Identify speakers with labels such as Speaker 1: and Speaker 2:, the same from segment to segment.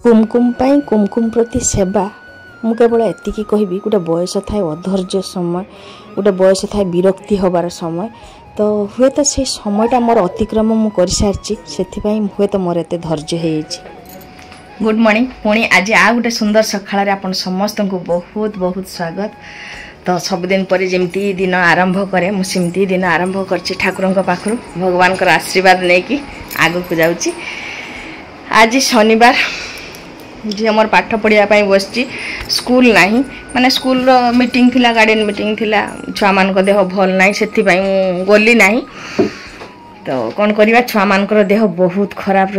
Speaker 1: कुमकुम पाई कुमकुम प्रति सेवा मु केवल एतिकी कहबी गोटे बयस थाए अधैर्य समय गोटे बयस थाए विरक्ति हबार समय तो हुए तो से समयटा मोर अतिक्रम मु कर सारी से हुए तो मोर एत धैर्य हो। गुड मॉर्निंग पुणी आज आ गोटे सुंदर सकाळ आपन समस्त को बहुत बहुत स्वागत। तो सबुदिन पर जमती दिन आरंभ करे मुझे दिन आरंभ कर ठाकुर पाखु भगवान आशीर्वाद लेकिन आग को जाऊँगी। आज शनिवार जी मोर पाठ पढ़ाई बस स्कूल नहीं माने स्कूल मीटिंग थिला गार्डियन मीटिंग थिला छुआ मान देह भल ना से गली ना तो कौन करवा छुआ मान देह बहुत खराब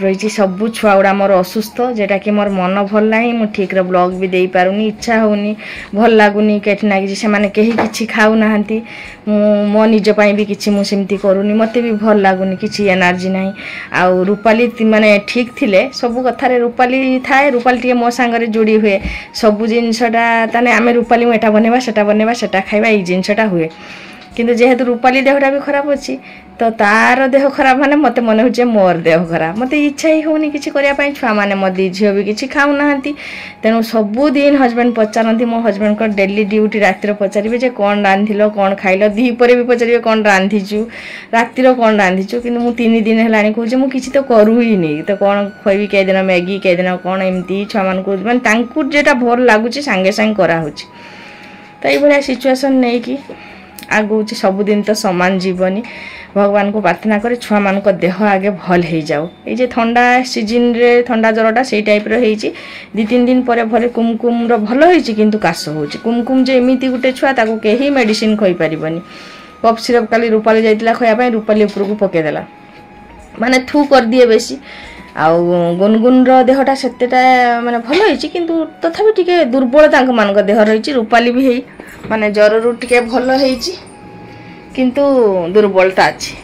Speaker 1: रही सबू छुआ गुड़ा मोर असुस्थ जेटा कि मोर मन भल ना मुझे ठीक ब्लॉग भी दे पारुनी इच्छा होनी भल लगुनि कहीं कि से मैंने कहीं किसी खाऊ ना मो निजपाई भी किसी मुझे करूनी मत भी भल लगुनि किसी एनर्जी ना आउ रूपाली माने ठीक थिले सबू कथार रूपाली थाए रूपाली टे मो सांगरे जोड़ी हुए सबू जिनसटा ताने आमे रूपाली एटा बनवा सेटा खाइबा ये जिनसटा हुए किंतु जेहेतु रूपाली देहटा भी खराब अच्छी तो तार देह खराब माने मते मन हो मोर देह खराब मते इच्छा ही होनी किसी करने छुआ मैंने मो दी झील भी किसी खाऊ ना तेणु सबुदिन हजबैंड पचारती मो हजबैंड को डेली ड्यूटी रातिर पचारे जे कौन रांधिल कौन खाइल दीपर भी पचारे कौन रांधिचु रातिर कौन रांधिचु कि मुझे 3 दिन है कहूँ मुझे तो करू ही नहीं तो कौन खुआबी कई दिन मैगी कई दिन कौन एमती छुआ मान मैंने जेटा भल लगुच सांगे सांगे कराऊँ तो ये सिचुएसन नहीं कि आगो सबुदिन तो सामान जीवनी भगवान को प्रार्थना करे छुआ मान देह आगे भल हो जाओ ये ठंडा सीजन रे ठंडा जरटा से टाइप रही 2-3 दिन पर भले कुमकुम भल होती किंतु काश हो कुमकुम जे एमती गोटे छुआ ताको कहीं मेडिसिन खई पारिबनी कफ सिरप काली रूपाली जाइतिला खया रूपाली ऊपर को पकेदेला माने थू कर दिए बेसी आउ गुनगुन देहटा सेतेटा माने भल होइछि किंतु तथापि टिके दुर्बल तांक मान देह रही रूपाली भी हेई माने ज्वर रु टिके भल होइछि किंतु दुर्बलता अच्छी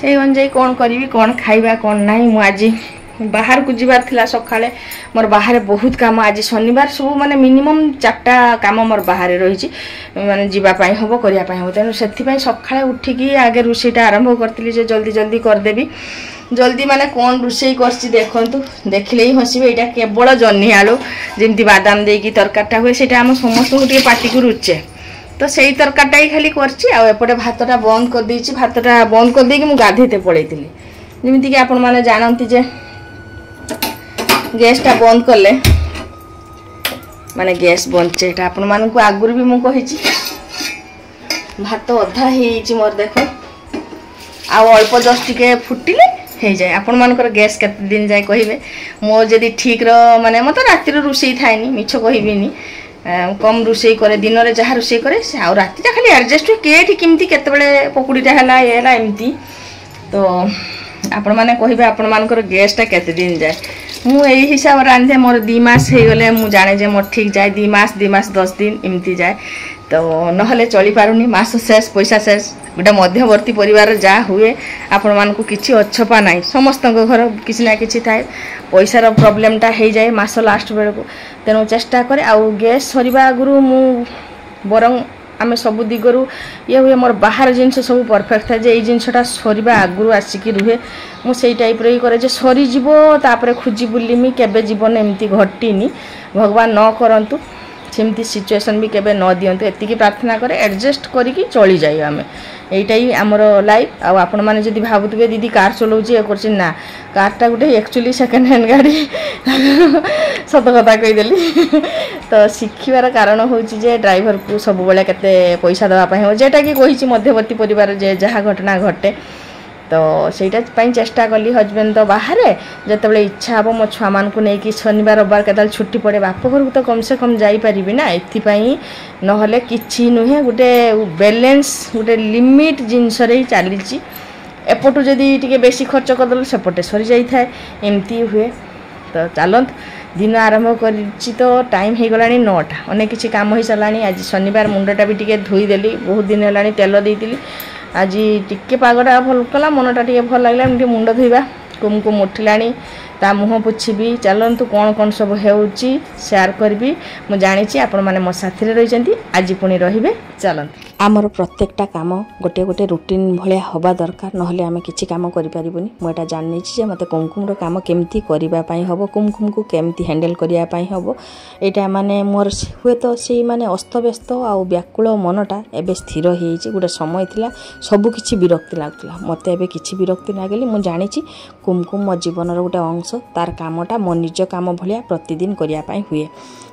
Speaker 1: से अनुजाई कौन करी कौन खाइबा कौन नहीं मु आज बाहर को जीवार थिला सकाळे मोर बाहर बहुत काम आज शनिवार सब माने मिनिमम 4टा काम मोर बाहर रही माने जीवा पाई हबो करिया पाई हबो तेनु सेथि पई सकाळे उठिकी आगे रुसेटा आरंभ करतली जे जल्दी जल्दी कर देबी जल्दी माने कौन रुसई करछि देखंतु देखले ही हसीबे एटा केवल जन्नी आलू जेमती बादाम देकी तरकाटा हुए सेटा हम समस्त को टिके पाटी को रुचे तो सही तरकाटा ही खाली करछि आ एपटे भातटा बंद कर देछि भातटा बंद कर देकी मु गाधेते पळैतिली जेमती कि आपण माने जानंती जे गैसटा बंद करले माने गैस बंचे एटा आपण मान को आगुर भी मु कहिछि भात अधा हेछि मोर देखो आ अल्प जस्ट टिके फुटिले हो जाए आपण मानकर गैस केते दिन जाए कहिबे मो जदी ठीक माने मत रातिर रुसई थाएनी मिछ कहिबिनी कम रुसई करे दिन रे जहा रुसई करे आ रातिटा खाली एडजस्ट केठी किमती केते बेले पकुड़ीटा हला ए हला एमती तो आपण माने कहिबे आपण मानकर गैसटा केते दिन जाए मु एही हिसाब रांधे मोर 2 मास हे गले मु जाने जे मोर ठीक जाए 2 मास 10 दिन एमती जाए तो नहले चली पारुनी मास शेष पैसा शेष गोटे मध्यवर्ती परिवार जा हुए आपण मान को किसी अच्छपा ना समस्त घर किसी ना किसी थाए पैसार प्रोब्लेमटा हो जाए मास लास्ट बेल को तेणु चेष्टा करे आउ गैस सरीबा आगु मु बरंग आम सब दिगरु ये हुए मोर बाहर जिनस सब परफेक्ट था जे जिनसटा सरीबा आगु आसिकी रुहे मुझे टाइप रही करे जे सरीजीव तापर खोजी बुलिमी केबे जीवन एमती घटीनी भगवान न करंतु सेमती सिचुएसन भी केबे न दियंतु एतिकी प्रार्थना करे एडजस्ट करिकी चली जाई आमे एटा ही आमर लाइफ आ आपण माने जदी भाबुतबे दीदी कार चलाउची ए करछि ना कारटा गुटे एक्चुअली सेकंड हैंड गाड़ी सत कथा कहि देली तो शिखिबार कारण होची जे ड्राइवर को सब बेले केते पैसा देबा पय हो जेटा कि कहिछि मध्यवर्ती परिवार जे जहा घटना घटे तो सेटा पई चेष्टा कली हजबैंड तो बाहर जते बेले इच्छा हो मो छुआ मान को नहीं कि शनिवार रविवार केदाल छुट्टी पड़े बाप घर को तो कम से कम जाई परिबी ना एथि पई नहले किछि नुहे गुटे बैलेंस गुटे लिमिट जिंस रे चलीची एपटू जदी टिके बेसी खर्च करदल सेपटे सरी जाई थाए एमती हुए तो चलत दिन आरंभ करछि तो टाइम हे गलानी 9टा अनेक किछि काम होई सलानी आज शनिवार मुंडटा भी टिके धोई देली बहुत दिन हेलानी तेल देइतिली आज टिके पागटा भल कला मनटा टिके भल लागला एमती मुंड धोइबा कुमकुम उठिलानी ता मुह पुछिबी चलंतु कौन कौन सब हेउची शेयर करबी मु जानिछि आपण माने मो साथी रे रहिचंती आज पुनी रहिबे चलंतु। आमर प्रत्येकटा काम गोटे गोटे रुटीन भलिया हवा दरकार नहले आमे किछि काम करि परिबोनी मु एटा जाननी जे मते कुमकुम रो काम केमती करिबा पई हबो कुमकुम को केमती हैंडल करिया पई हबो एटा माने मोर हुए तो से माने अस्त व्यस्त आ व्याकुल मनटा एबे स्थिर हेई जे गोटे समय थिला सब किछि विरक्ति लागतला मते एबे किछि विरक्ति लागली मु जानि छि कुमकुम मो जीवन रो गोटे अंश तार कामटा मो निज काम भलिया प्रतिदिन करिया पई हुए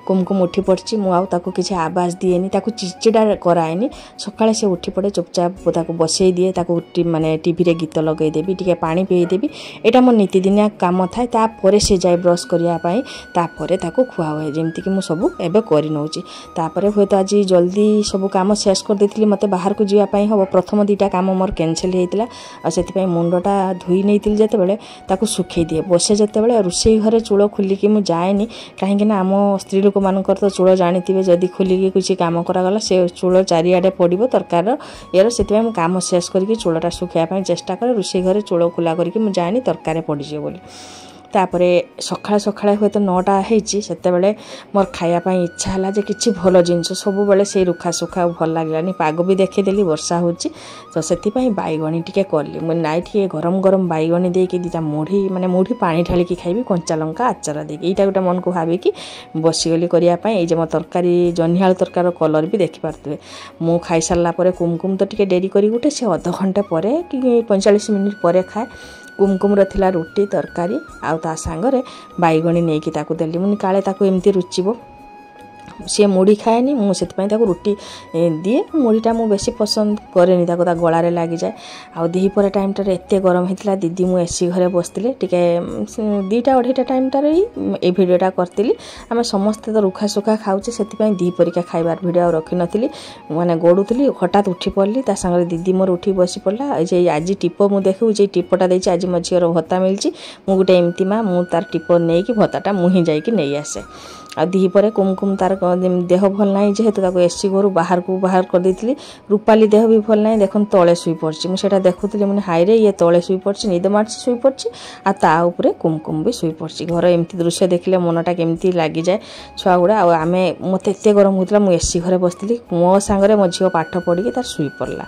Speaker 1: कुमकुम उठी पड़ची मु आउ ताको किछि आवाज दिएनी ताको चिचिडा कराएनी सकाळे से उठी पड़े चुपचाप ताको बसई दिए ताको माने टीवी रे गीत लगई देबी टिके पानी पिए देबी एटा मोर नीतिदिनिया काम थाए ता परे से जाय ब्रश करिया पई ता परे ताको खुआ होय जेमति कि मु सब एबे करि नउची ता परे होय तो आज जल्दी सब काम शेष कर देथिली मते बाहर को जिया पई हबो प्रथम दीटा काम मोर कैंसिल हेतिला आ सेति पई मुंडटा धुई नेतिल जते बेले ताको सुखै दिए बसे जते बेले रुसई घरे चूलो खुली कि मु जाएनी काहे कि ना हम स्त्री लोक मानकर तो चूल जानिथिबे जदी खुली कि कुछ काम करा गला से चूल चारियाडे पड़िबो तरकार यार सेति पई मु काम शेष करके चूलटा सुखिया पई चेष्टा करे रुसई घरे चूल खुला करके मु जानी तरकार पड़ी जे बोली तापरे सखा सखा हुए तो 9टा हेची सेते बेले मोर खाया पई इच्छा हला जे किछि भलो जिंस सब बेले से रुखा सुखा भल लागलानी पाग भी देखि देली वर्षा होची तो सेति पई बाईगणी टिके करली मु नाइट के गरम गरम बाईगणी दे के दिता मुढी माने मुढी पानी ढाली की खाइबी कंचा लंका आचार दे एटा गोटा मन को भाबी कि बसी गली करिया पई ए जे मो तरकारी जन्हियाल तरकार कलर भी देखि पारतबे मु खाई सारला परे कुमकुम तो टिके डेरी करी उठे से आधा घंटा परे कि 45 मिनिट परे खाए कुमकुम रो थिला रोटी तरकारी आउ ता सांगरे बाईगणी नेकी की ताकू देली मुनि काले ताकू एमती रुचिबो सी मुड़ी खाएनी मु से रुटी दिए मुड़ीटा मु बेसी पसंद करेनी ताको ता गलारे लागी जाए आ देही पर टाइम टारे एते गरम हेतिला दीदी मु एसी घरे बसतिले टिके 2टा 2:30 टाइम टारे ए वीडियोटा करतिली आमे समस्त तो रुखा सुखा खाउचे सेति पई दी परिका खाइबार वीडियो रखि नथिली माने गोडुतिली हठात उठी पड़ली ता संगे दीदी मोर उठी बसी पड़ला जे आज टिप मु देखु जे टिपटा देछि आज म झियर भत्ता मिलची मु गुटे एमती मा मु तार टिप नै कि भत्ताटा मु ही जाई कि नै आसे आ दी परे कुमकुम तार देह भल नाही जेहेतु ताको एसी घरु बाहर कर देथिली रूपाली देह भी भल नाही देखन तळे सुई पड़ची मु सेटा देखुतली माने हाय रे ये तळे सुई पड़ची निद मारची सुई पड़ची आ ता ऊपरे कुमकुम भी सुई पड़ची घर एमती दृश्य देखिले मनटा केमती लागी जाए छुआ गुडा आ आमे मते एते गरम होतला मु एसी घरे बसतिली मो सांगरे मो झियो पाठ पढी के तार सुई पड़ला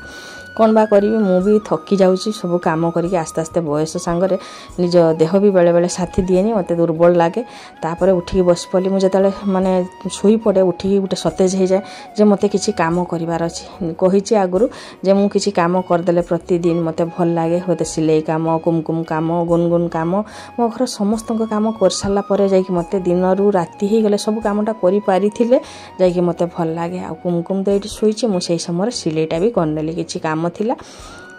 Speaker 1: कौन बा करी मु भी थकी जाउची सब काम करके आस्ते आस्ते बयस सांगरे निज देह भी बेले बेले साथी दिएनी मते दुर्बल लागे तापरे उठी बस पली मु जतले माने सुई पड़े उठी गुटे सतेज हे जाए जे मते किछि काम करिवार अछि कहिछि आगुरु जे मु किछि काम कर देले प्रतिदिन मते भल लागे होते सिलाई काम कुमकुम काम गुनगुन काम मो घर समस्त काम कर साला परे जाई कि मते दिन रु राती हे गेले सब कामटा करि पारिथिले जाई कि मते भल लागे आ कुमकुम तो एठी सुइछि मु सेही समय सिलाईटा भी करनेली किछि काम थिला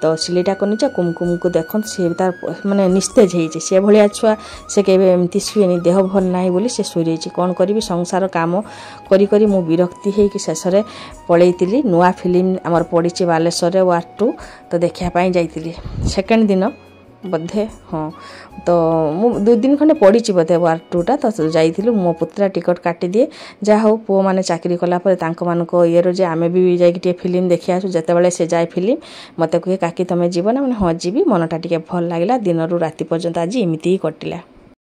Speaker 1: तो सिलाईटा करनी चा कुमकुम को देखन से तार माने निस्तेज हेछि से भलिया छुआ से केबे एमती सुएनी देह भल नाही बोली से सुई रहिछि कोन करबी संसार काम करी करी मु विरक्ति हे कि शेषरे पळेइतिली नुआ फिल्म हमर पडिछि बालेश्वर रे वार 2 तो देखिया पई जाइतिली सेकंड दिन बधे हाँ तो मु 2 दिन खंडे पड़ी बोधे वार 2टा तो जाइथिलु मो पुत्रा टिकट काटी दिए जा हो पो माने चाकरी कला पर तांको मानको येरो जे आमे भी जाई कि फिल्म देखि आसु जते बेले से जाय फिल्म मते कहे काकी तमे जीवन माने हाँ जीवी मनटा टिके भल लागिला दिन रु राती पर्यंत आज एमिति कटिला।